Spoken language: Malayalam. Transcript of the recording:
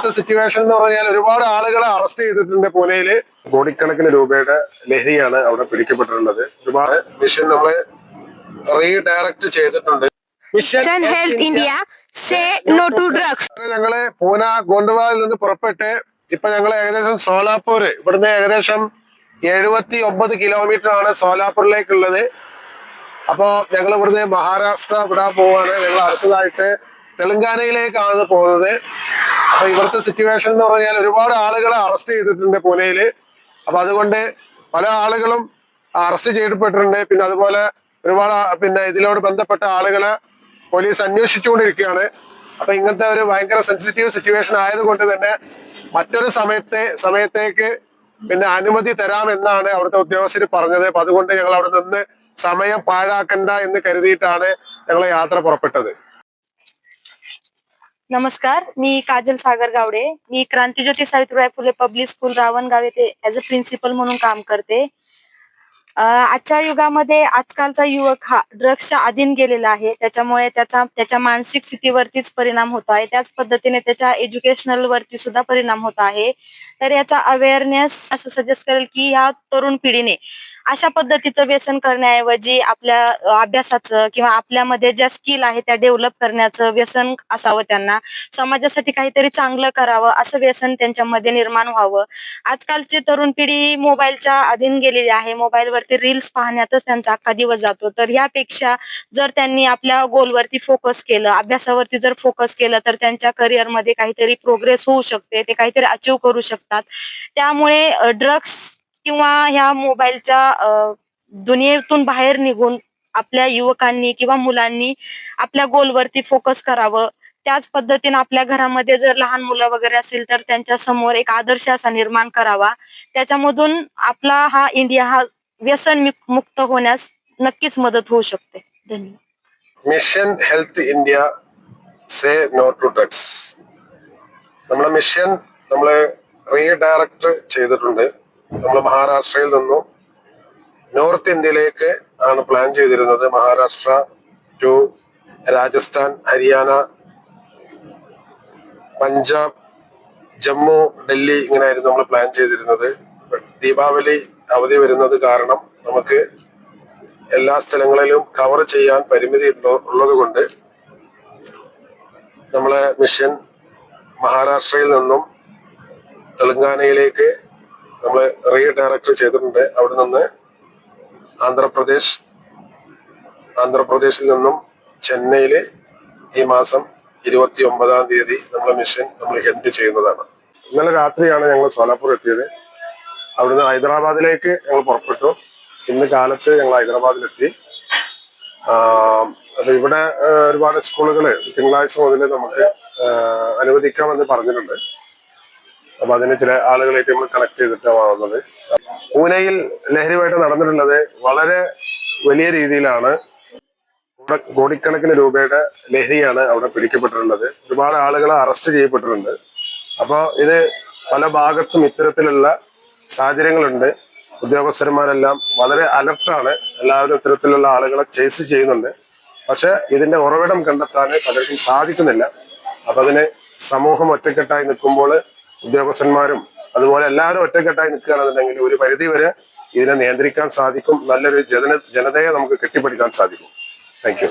ഇവിടുത്തെ സിറ്റുവേഷൻ എന്ന് പറഞ്ഞാൽ ഒരുപാട് ആളുകളെ അറസ്റ്റ് ചെയ്തിട്ടുണ്ട് പൂനെയില്. കോടിക്കണക്കിന് രൂപയുടെ ലഹരിയാണ് അവിടെ പിടിക്കപ്പെട്ടിട്ടുള്ളത്. ഒരുപാട് മിഷൻ നമ്മള് റീഡയറക്ട് ചെയ്തിട്ടുണ്ട്. Mission health India say no to drugs. ഞങ്ങള് പൂന ഗോണ്ടവാളിൽ നിന്ന് പുറപ്പെട്ട് ഇപ്പൊ ഞങ്ങൾ ഏകദേശം സോലാപൂർ, ഇവിടുന്ന് ഏകദേശം 79 കിലോമീറ്റർ ആണ് സോലാപൂരിലേക്കുള്ളത്. അപ്പോ ഞങ്ങൾ ഇവിടുന്ന് മഹാരാഷ്ട്ര വിടാൻ പോവാണ്. ഞങ്ങൾ അടുത്തതായിട്ട് തെലങ്കാനയിലേക്കാണ് പോകുന്നത്. അപ്പൊ ഇവിടുത്തെ സിറ്റുവേഷൻ എന്ന് പറഞ്ഞാൽ ഒരുപാട് ആളുകളെ അറസ്റ്റ് ചെയ്തിട്ടുണ്ട് പൂനെയില്. അപ്പൊ അതുകൊണ്ട് പല ആളുകളും അറസ്റ്റ് ചെയ്യപ്പെട്ടിട്ടുണ്ട്. പിന്നെ അതുപോലെ ഒരുപാട് ഇതിനോട് ബന്ധപ്പെട്ട ആളുകളെ പോലീസ് അന്വേഷിച്ചുകൊണ്ടിരിക്കുകയാണ്. അപ്പൊ ഇങ്ങനത്തെ ഒരു ഭയങ്കര സെൻസിറ്റീവ് സിറ്റുവേഷൻ ആയതുകൊണ്ട് തന്നെ മറ്റൊരു സമയത്തേക്ക് അനുമതി തരാമെന്നാണ് അവിടുത്തെ ഉദ്യോഗസ്ഥർ പറഞ്ഞത്. അപ്പൊ അതുകൊണ്ട് ഞങ്ങൾ അവിടെ നിന്ന് സമയം പാഴാക്കണ്ട എന്ന് കരുതിയിട്ടാണ് ഞങ്ങൾ യാത്ര പുറപ്പെട്ടത്. नमस्कार, मी काजल सागर गावडे. मी क्रांतिज्योती सावित्रीबाई फुले पब्लिक स्कूल रावणगाव येथे ऍज अ प्रिन्सिपल म्हणून काम करते. आजच्या युगामध्ये आजकालचा युवक हा ड्रग्सच्या अधीन गेलेला आहे. त्याच्यामुळे त्याच्या मानसिक स्थितीवरतीच परिणाम होत आहे. त्याच पद्धतीने त्याच्या एज्युकेशनल वरती सुद्धा परिणाम होत आहे. तर याचा अवेअरनेस असं सजेस्ट करेल की या तरुण पिढीने अशा पद्धतीचं व्यसन करण्याऐवजी आपल्या अभ्यासाचं किंवा आपल्यामध्ये ज्या स्किल आहे त्या डेव्हलप करण्याचं व्यसन असावं. त्यांना समाजासाठी काहीतरी चांगलं करावं असं व्यसन त्यांच्यामध्ये निर्माण व्हावं. आजकालची तरुण पिढी मोबाईलच्या अधीन गेलेली आहे. मोबाईलवरती रील्स पाहण्यातच त्यांचा अख्खा दिवस जातो. तर यापेक्षा जर त्यांनी आपल्या गोलवरती फोकस केलं, अभ्यासावरती जर फोकस केलं तर त्यांच्या करिअरमध्ये काहीतरी प्रोग्रेस होऊ शकते. ते काहीतरी अचीव करू शकतात. त्यामुळे ड्रग्स किंवा ह्या मोबाईलच्या दुनियेतून बाहेर निघून आपल्या युवकांनी किंवा मुलांनी आपल्या गोलवरती फोकस करावं. त्याच पद्धतीने आपल्या घरामध्ये जर लहान मुलं वगैरे असतील तर त्यांच्या समोर एक आदर्श असा निर्माण करावा. त्याच्यामधून आपला हा इंडिया हा व्यसन मुक्त होण्यास नक्कीच मदत होऊ शकते. धन्यवाद. Mission health India say no to drugs. നമ്മുടെ മിഷൻ നമ്മള് റീഡയറക്ട് ചെയ്തിട്ടുണ്ട്. നമ്മൾ മഹാരാഷ്ട്രയിൽ നിന്നും നോർത്ത് ഇന്ത്യയിലേക്ക് ആണ് പ്ലാൻ ചെയ്തിരുന്നത്. മഹാരാഷ്ട്ര ടു രാജസ്ഥാൻ, ഹരിയാന, പഞ്ചാബ്, ജമ്മു, ഡൽഹി ഇങ്ങനെയായിരുന്നു നമ്മൾ പ്ലാൻ ചെയ്തിരുന്നത്. ദീപാവലി അവധി വരുന്നത് കാരണം നമുക്ക് എല്ലാ സ്ഥലങ്ങളിലും കവർ ചെയ്യാൻ പരിമിതി ഉള്ളത് കൊണ്ട് നമ്മളെ മിഷൻ മഹാരാഷ്ട്രയിൽ നിന്നും തെലങ്കാനയിലേക്ക് നമ്മൾ റീഡയറക്ട് ചെയ്തിട്ടുണ്ട്. അവിടെ നിന്ന് ആന്ധ്രാപ്രദേശിൽ നിന്നും ചെന്നൈയില് ഈ മാസം 29-ാം തീയതി നമ്മളെ മിഷൻ നമ്മൾ ഹെഡ് ചെയ്യുന്നതാണ്. ഇന്നലെ രാത്രിയാണ് ഞങ്ങൾ സോലാപൂർ എത്തിയത്. അവിടുന്ന് ഹൈദരാബാദിലേക്ക് ഞങ്ങൾ പുറപ്പെട്ടു. ഇന്ന് കാലത്ത് ഞങ്ങൾ ഹൈദരാബാദിലെത്തി. അപ്പൊ ഇവിടെ ഒരുപാട് സ്കൂളുകൾ തിങ്കളാഴ്ച മുതൽ നമുക്ക് അനുവദിക്കാമെന്ന് പറഞ്ഞിട്ടുണ്ട്. അപ്പൊ അതിന് ചില ആളുകളായിട്ട് നമ്മൾ കണക്ട് ചെയ്തിട്ടാണ് വന്നത്. പൂനെയിൽ ലഹരിയുമായിട്ട് നടന്നിട്ടുള്ളത് വളരെ വലിയ രീതിയിലാണ്. ഇവിടെ കോടിക്കണക്കിന് രൂപയുടെ ലഹരിയാണ് അവിടെ പിടിക്കപ്പെട്ടിട്ടുള്ളത്. ഒരുപാട് ആളുകളെ അറസ്റ്റ് ചെയ്യപ്പെട്ടിട്ടുണ്ട്. അപ്പോൾ ഇത് പല ഭാഗത്തും ഇത്തരത്തിലുള്ള സാഹചര്യങ്ങളുണ്ട്. ഉദ്യോഗസ്ഥന്മാരെല്ലാം വളരെ അലർട്ടാണ്. എല്ലാവരും ഇത്തരത്തിലുള്ള ആളുകളെ ചേസ് ചെയ്യുന്നുണ്ട്. പക്ഷെ ഇതിന്റെ ഉറവിടം കണ്ടെത്താൻ പലർക്കും സാധിക്കുന്നില്ല. അപ്പൊ അതിന് സമൂഹം ഒറ്റക്കെട്ടായി നിൽക്കുമ്പോൾ ഉദ്യോഗസ്ഥന്മാരും അതുപോലെ എല്ലാവരും ഒറ്റക്കെട്ടായി നിൽക്കുകയാണെന്നുണ്ടെങ്കിൽ ഒരു പരിധി വരെ ഇതിനെ നിയന്ത്രിക്കാൻ സാധിക്കും. നല്ലൊരു ജനതയെ നമുക്ക് കെട്ടിപ്പടുക്കാൻ സാധിക്കും. Thank you.